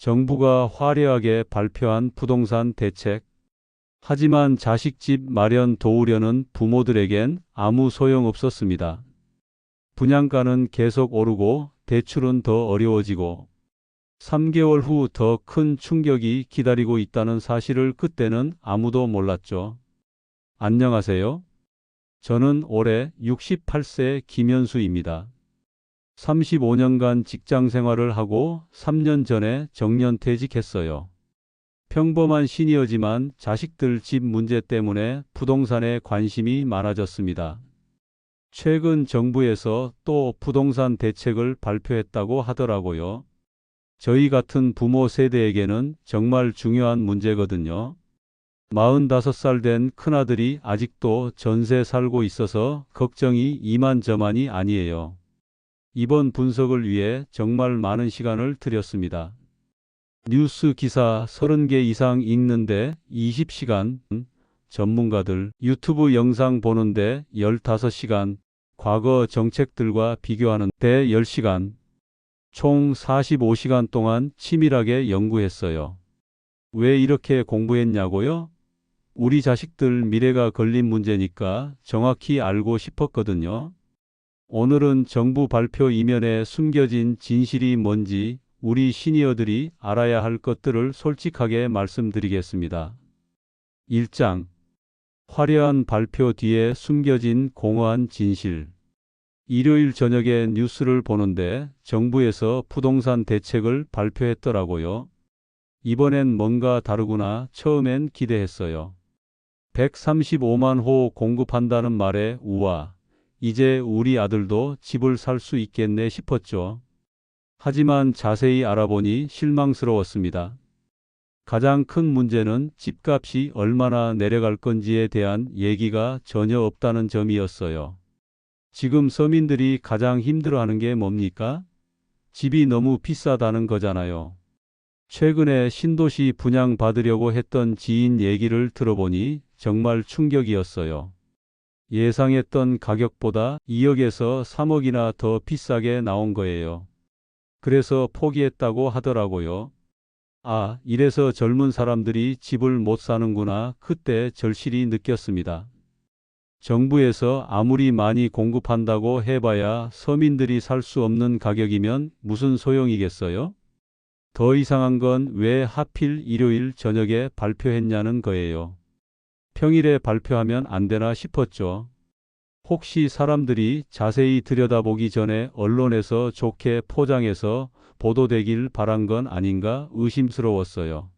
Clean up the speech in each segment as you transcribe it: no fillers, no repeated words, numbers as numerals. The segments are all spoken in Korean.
정부가 화려하게 발표한 부동산 대책. 하지만 자식집 마련 도우려는 부모들에겐 아무 소용 없었습니다. 분양가는 계속 오르고 대출은 더 어려워지고 3개월 후 더 큰 충격이 기다리고 있다는 사실을 그때는 아무도 몰랐죠. 안녕하세요. 저는 올해 68세 김현수입니다. 35년간 직장 생활을 하고 3년 전에 정년퇴직했어요. 평범한 시니어지만 자식들 집 문제 때문에 부동산에 관심이 많아졌습니다. 최근 정부에서 또 부동산 대책을 발표했다고 하더라고요. 저희 같은 부모 세대에게는 정말 중요한 문제거든요. 45살 된 큰아들이 아직도 전세 살고 있어서 걱정이 이만저만이 아니에요. 이번 분석을 위해 정말 많은 시간을 들였습니다. 뉴스 기사 30개 이상 읽는데 20시간, 전문가들 유튜브 영상 보는데 15시간, 과거 정책들과 비교하는 데 10시간, 총 45시간 동안 치밀하게 연구했어요. 왜 이렇게 공부했냐고요? 우리 자식들 미래가 걸린 문제니까 정확히 알고 싶었거든요. 오늘은 정부 발표 이면에 숨겨진 진실이 뭔지 우리 시니어들이 알아야 할 것들을 솔직하게 말씀드리겠습니다. 1장. 화려한 발표 뒤에 숨겨진 공허한 진실. 일요일 저녁에 뉴스를 보는데 정부에서 부동산 대책을 발표했더라고요. 이번엔 뭔가 다르구나 처음엔 기대했어요. 135만 호 공급한다는 말에 우와, 이제 우리 아들도 집을 살 수 있겠네 싶었죠. 하지만 자세히 알아보니 실망스러웠습니다. 가장 큰 문제는 집값이 얼마나 내려갈 건지에 대한 얘기가 전혀 없다는 점이었어요. 지금 서민들이 가장 힘들어하는 게 뭡니까? 집이 너무 비싸다는 거잖아요. 최근에 신도시 분양받으려고 했던 지인 얘기를 들어보니 정말 충격이었어요. 예상했던 가격보다 2억에서 3억이나 더 비싸게 나온 거예요. 그래서 포기했다고 하더라고요. 아, 이래서 젊은 사람들이 집을 못 사는구나 그때 절실히 느꼈습니다. 정부에서 아무리 많이 공급한다고 해봐야 서민들이 살 수 없는 가격이면 무슨 소용이겠어요? 더 이상한 건 왜 하필 일요일 저녁에 발표했냐는 거예요. 평일에 발표하면 안 되나 싶었죠. 혹시 사람들이 자세히 들여다보기 전에 언론에서 좋게 포장해서 보도되길 바란 건 아닌가 의심스러웠어요.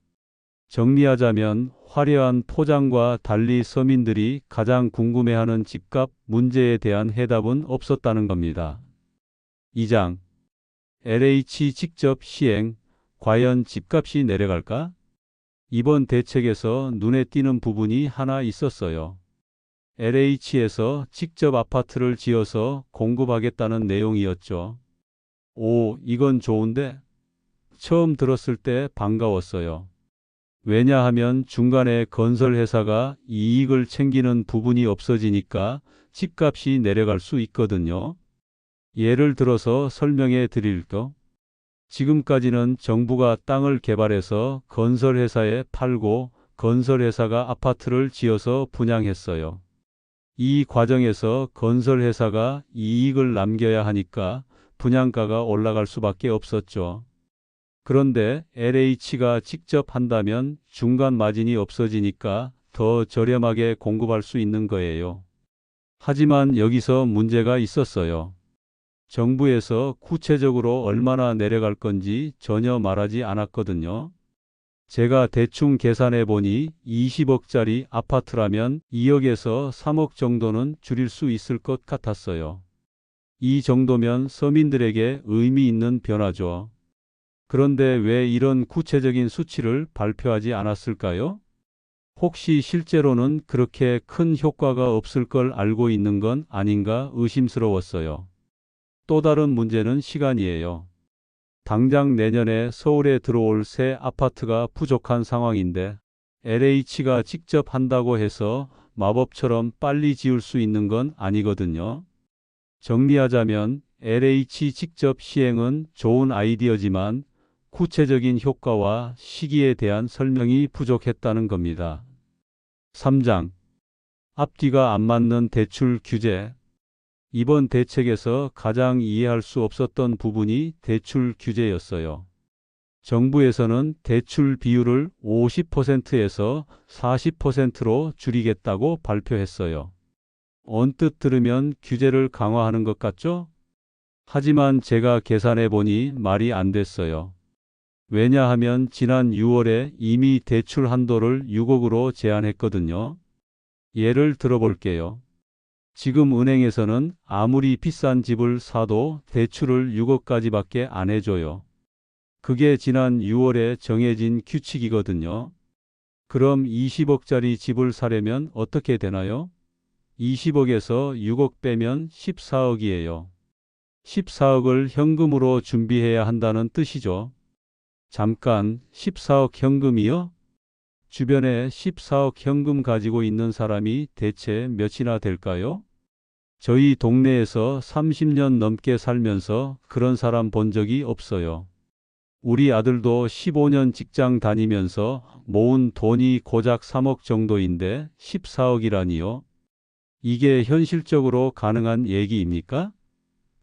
정리하자면 화려한 포장과 달리 서민들이 가장 궁금해하는 집값 문제에 대한 해답은 없었다는 겁니다. 2장. LH 직접 시행. 과연 집값이 내려갈까? 이번 대책에서 눈에 띄는 부분이 하나 있었어요. LH에서 직접 아파트를 지어서 공급하겠다는 내용이었죠. 오, 이건 좋은데? 처음 들었을 때 반가웠어요. 왜냐하면 중간에 건설회사가 이익을 챙기는 부분이 없어지니까 집값이 내려갈 수 있거든요. 예를 들어서 설명해 드릴게요. 지금까지는 정부가 땅을 개발해서 건설회사에 팔고 건설회사가 아파트를 지어서 분양했어요. 이 과정에서 건설회사가 이익을 남겨야 하니까 분양가가 올라갈 수밖에 없었죠. 그런데 LH가 직접 한다면 중간 마진이 없어지니까 더 저렴하게 공급할 수 있는 거예요. 하지만 여기서 문제가 있었어요. 정부에서 구체적으로 얼마나 내려갈 건지 전혀 말하지 않았거든요. 제가 대충 계산해 보니 20억짜리 아파트라면 2억에서 3억 정도는 줄일 수 있을 것 같았어요. 이 정도면 서민들에게 의미 있는 변화죠. 그런데 왜 이런 구체적인 수치를 발표하지 않았을까요? 혹시 실제로는 그렇게 큰 효과가 없을 걸 알고 있는 건 아닌가 의심스러웠어요. 또 다른 문제는 시간이에요. 당장 내년에 서울에 들어올 새 아파트가 부족한 상황인데 LH가 직접 한다고 해서 마법처럼 빨리 지을 수 있는 건 아니거든요. 정리하자면 LH 직접 시행은 좋은 아이디어지만 구체적인 효과와 시기에 대한 설명이 부족했다는 겁니다. 3장. 앞뒤가 안 맞는 대출 규제. 이번 대책에서 가장 이해할 수 없었던 부분이 대출 규제였어요. 정부에서는 대출 비율을 50%에서 40%로 줄이겠다고 발표했어요. 언뜻 들으면 규제를 강화하는 것 같죠? 하지만 제가 계산해 보니 말이 안 됐어요. 왜냐하면 지난 6월에 이미 대출 한도를 6억으로 제한했거든요. 예를 들어볼게요. 지금 은행에서는 아무리 비싼 집을 사도 대출을 6억까지밖에 안 해줘요. 그게 지난 6월에 정해진 규칙이거든요. 그럼 20억짜리 집을 사려면 어떻게 되나요? 20억에서 6억 빼면 14억이에요. 14억을 현금으로 준비해야 한다는 뜻이죠. 잠깐, 14억 현금이요? 주변에 14억 현금 가지고 있는 사람이 대체 몇이나 될까요? 저희 동네에서 30년 넘게 살면서 그런 사람 본 적이 없어요. 우리 아들도 15년 직장 다니면서 모은 돈이 고작 3억 정도인데 14억이라니요? 이게 현실적으로 가능한 얘기입니까?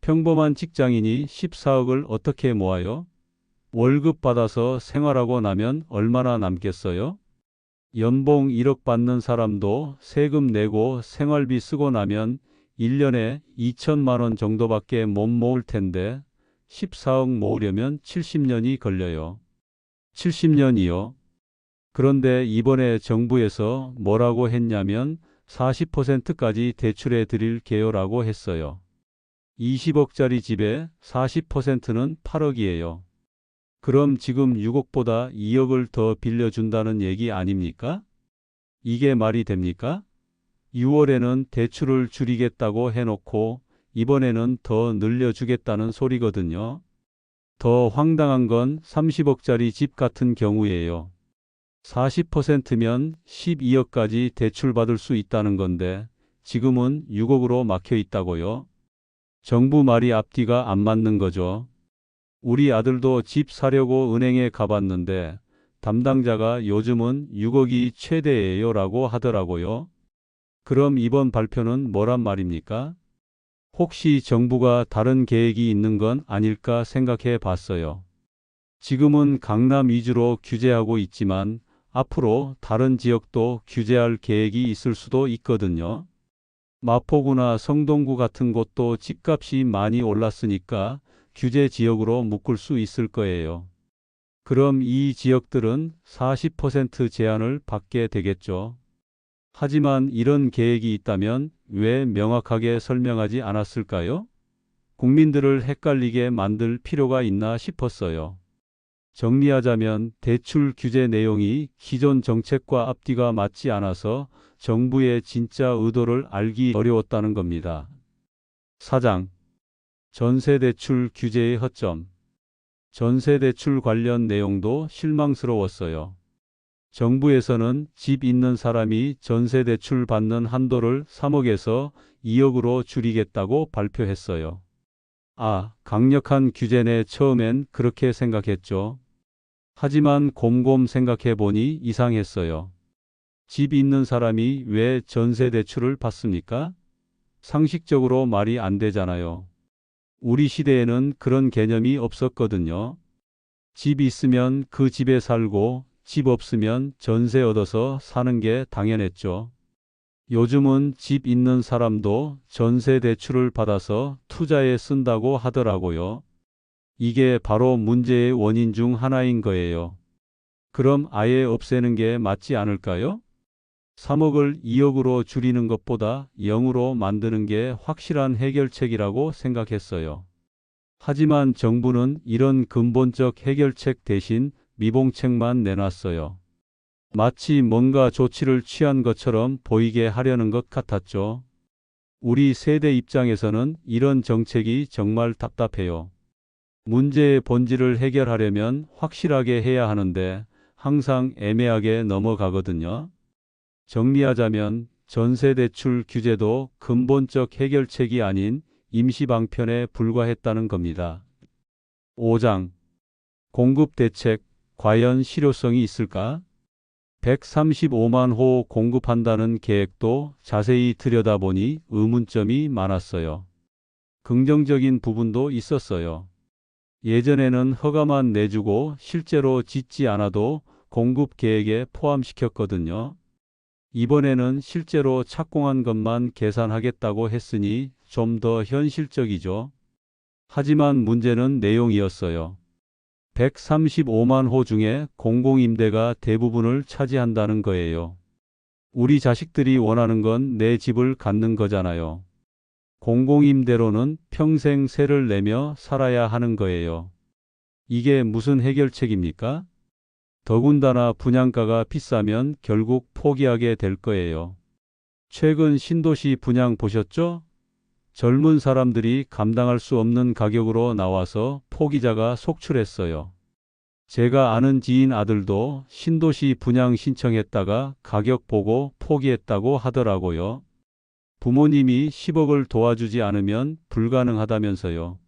평범한 직장인이 14억을 어떻게 모아요? 월급 받아서 생활하고 나면 얼마나 남겠어요? 연봉 1억 받는 사람도 세금 내고 생활비 쓰고 나면 1년에 2천만 원 정도밖에 못 모을 텐데 14억 모으려면 70년이 걸려요. 70년이요. 그런데 이번에 정부에서 뭐라고 했냐면 40%까지 대출해 드릴 게요라고 했어요. 20억짜리 집에 40%는 8억이에요. 그럼 지금 6억보다 2억을 더 빌려준다는 얘기 아닙니까? 이게 말이 됩니까? 6월에는 대출을 줄이겠다고 해놓고 이번에는 더 늘려주겠다는 소리거든요. 더 황당한 건 30억짜리 집 같은 경우예요. 40%면 12억까지 대출받을 수 있다는 건데 지금은 6억으로 막혀 있다고요. 정부 말이 앞뒤가 안 맞는 거죠. 우리 아들도 집 사려고 은행에 가봤는데 담당자가 요즘은 6억이 최대예요라고 하더라고요. 그럼 이번 발표는 뭐란 말입니까? 혹시 정부가 다른 계획이 있는 건 아닐까 생각해 봤어요. 지금은 강남 위주로 규제하고 있지만 앞으로 다른 지역도 규제할 계획이 있을 수도 있거든요. 마포구나 성동구 같은 곳도 집값이 많이 올랐으니까 규제 지역으로 묶을 수 있을 거예요. 그럼 이 지역들은 40% 제한을 받게 되겠죠. 하지만 이런 계획이 있다면 왜 명확하게 설명하지 않았을까요? 국민들을 헷갈리게 만들 필요가 있나 싶었어요. 정리하자면 대출 규제 내용이 기존 정책과 앞뒤가 맞지 않아서 정부의 진짜 의도를 알기 어려웠다는 겁니다. 4장. 전세대출 규제의 허점. 전세대출 관련 내용도 실망스러웠어요. 정부에서는 집 있는 사람이 전세대출 받는 한도를 3억에서 2억으로 줄이겠다고 발표했어요. 강력한 규제네. 처음엔 그렇게 생각했죠. 하지만 곰곰 생각해 보니 이상했어요. 집 있는 사람이 왜 전세대출을 받습니까? 상식적으로 말이 안 되잖아요. 우리 시대에는 그런 개념이 없었거든요. 집 있으면 그 집에 살고 집 없으면 전세 얻어서 사는 게 당연했죠. 요즘은 집 있는 사람도 전세 대출을 받아서 투자에 쓴다고 하더라고요. 이게 바로 문제의 원인 중 하나인 거예요. 그럼 아예 없애는 게 맞지 않을까요? 3억을 2억으로 줄이는 것보다 0으로 만드는 게 확실한 해결책이라고 생각했어요. 하지만 정부는 이런 근본적 해결책 대신 미봉책만 내놨어요. 마치 뭔가 조치를 취한 것처럼 보이게 하려는 것 같았죠. 우리 세대 입장에서는 이런 정책이 정말 답답해요. 문제의 본질을 해결하려면 확실하게 해야 하는데 항상 애매하게 넘어가거든요. 정리하자면 전세대출 규제도 근본적 해결책이 아닌 임시 방편에 불과했다는 겁니다. 5장. 공급 대책, 과연 실효성이 있을까? 135만 호 공급한다는 계획도 자세히 들여다보니 의문점이 많았어요. 긍정적인 부분도 있었어요. 예전에는 허가만 내주고 실제로 짓지 않아도 공급 계획에 포함시켰거든요. 이번에는 실제로 착공한 것만 계산하겠다고 했으니 좀 더 현실적이죠. 하지만 문제는 내용이었어요. 135만 호 중에 공공임대가 대부분을 차지한다는 거예요. 우리 자식들이 원하는 건 내 집을 갖는 거잖아요. 공공임대로는 평생 세를 내며 살아야 하는 거예요. 이게 무슨 해결책입니까? 더군다나 분양가가 비싸면 결국 포기하게 될 거예요. 최근 신도시 분양 보셨죠? 젊은 사람들이 감당할 수 없는 가격으로 나와서 포기자가 속출했어요. 제가 아는 지인 아들도 신도시 분양 신청했다가 가격 보고 포기했다고 하더라고요. 부모님이 10억을 도와주지 않으면 불가능하다면서요.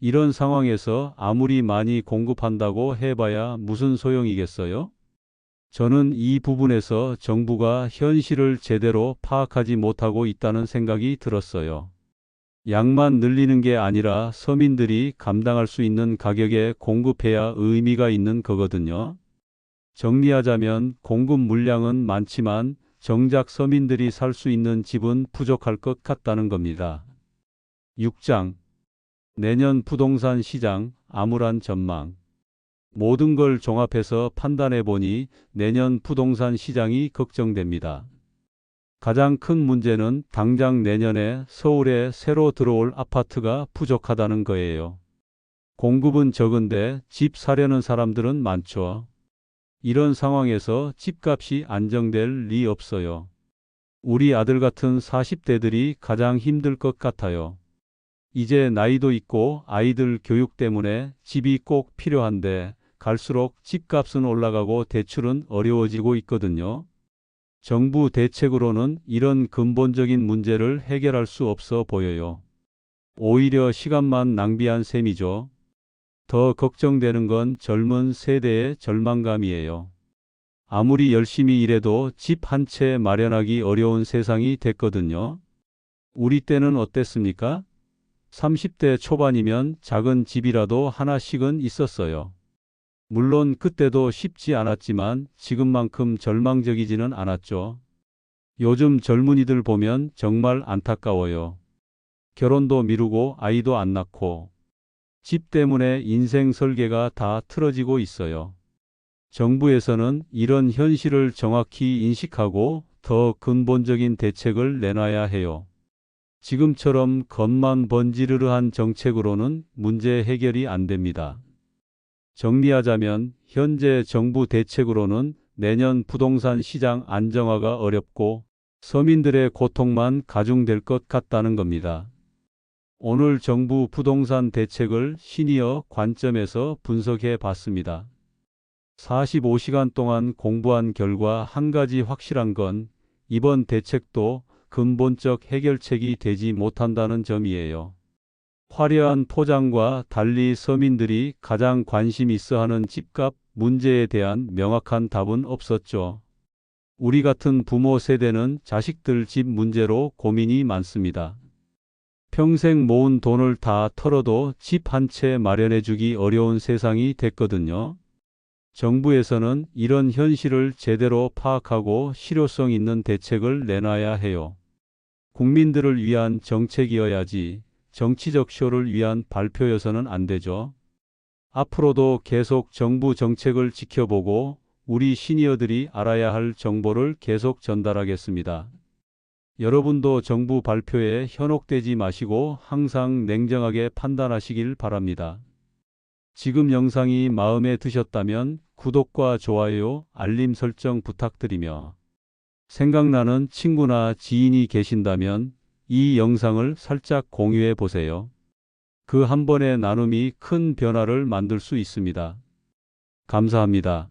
이런 상황에서 아무리 많이 공급한다고 해봐야 무슨 소용이겠어요? 저는 이 부분에서 정부가 현실을 제대로 파악하지 못하고 있다는 생각이 들었어요. 양만 늘리는 게 아니라 서민들이 감당할 수 있는 가격에 공급해야 의미가 있는 거거든요. 정리하자면 공급 물량은 많지만 정작 서민들이 살 수 있는 집은 부족할 것 같다는 겁니다. 6장. 내년 부동산 시장 암울한 전망. 모든 걸 종합해서 판단해 보니 내년 부동산 시장이 걱정됩니다. 가장 큰 문제는 당장 내년에 서울에 새로 들어올 아파트가 부족하다는 거예요. 공급은 적은데 집 사려는 사람들은 많죠. 이런 상황에서 집값이 안정될 리 없어요. 우리 아들 같은 40대들이 가장 힘들 것 같아요. 이제 나이도 있고 아이들 교육 때문에 집이 꼭 필요한데 갈수록 집값은 올라가고 대출은 어려워지고 있거든요. 정부 대책으로는 이런 근본적인 문제를 해결할 수 없어 보여요. 오히려 시간만 낭비한 셈이죠. 더 걱정되는 건 젊은 세대의 절망감이에요. 아무리 열심히 일해도 집 한 채 마련하기 어려운 세상이 됐거든요. 우리 때는 어땠습니까? 30대 초반이면 작은 집이라도 하나씩은 있었어요. 물론 그때도 쉽지 않았지만 지금만큼 절망적이지는 않았죠. 요즘 젊은이들 보면 정말 안타까워요. 결혼도 미루고 아이도 안 낳고 집 때문에 인생 설계가 다 틀어지고 있어요. 정부에서는 이런 현실을 정확히 인식하고 더 근본적인 대책을 내놔야 해요. 지금처럼 겉만 번지르르한 정책으로는 문제 해결이 안 됩니다. 정리하자면 현재 정부 대책으로는 내년 부동산 시장 안정화가 어렵고 서민들의 고통만 가중될 것 같다는 겁니다. 오늘 정부 부동산 대책을 시니어 관점에서 분석해 봤습니다. 45시간 동안 공부한 결과 한 가지 확실한 건 이번 대책도 근본적 해결책이 되지 못한다는 점이에요. 화려한 포장과 달리 서민들이 가장 관심 있어 하는 집값 문제에 대한 명확한 답은 없었죠. 우리 같은 부모 세대는 자식들 집 문제로 고민이 많습니다. 평생 모은 돈을 다 털어도 집 한 채 마련해 주기 어려운 세상이 됐거든요. 정부에서는 이런 현실을 제대로 파악하고 실효성 있는 대책을 내놔야 해요. 국민들을 위한 정책이어야지 정치적 쇼를 위한 발표여서는 안 되죠. 앞으로도 계속 정부 정책을 지켜보고 우리 시니어들이 알아야 할 정보를 계속 전달하겠습니다. 여러분도 정부 발표에 현혹되지 마시고 항상 냉정하게 판단하시길 바랍니다. 지금 영상이 마음에 드셨다면 구독과 좋아요, 알림 설정 부탁드리며 생각나는 친구나 지인이 계신다면 이 영상을 살짝 공유해 보세요. 그 한 번의 나눔이 큰 변화를 만들 수 있습니다. 감사합니다.